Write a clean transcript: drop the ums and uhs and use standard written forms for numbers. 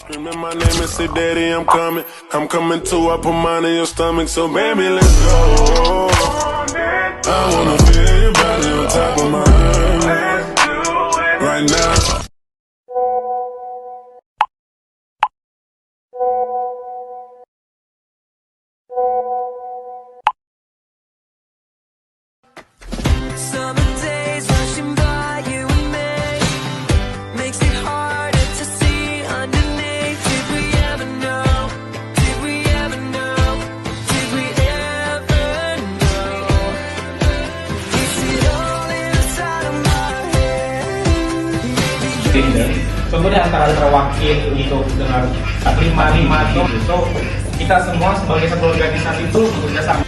Screaming my name and say, Daddy, I'm coming too. I put mine in your stomach, so baby, let's go. I wanna feel your body on top of mine right now. Kemudian antara terwakil untuk dengan terima itu kita semua sebagai sebuah organisasi itu bekerja sama.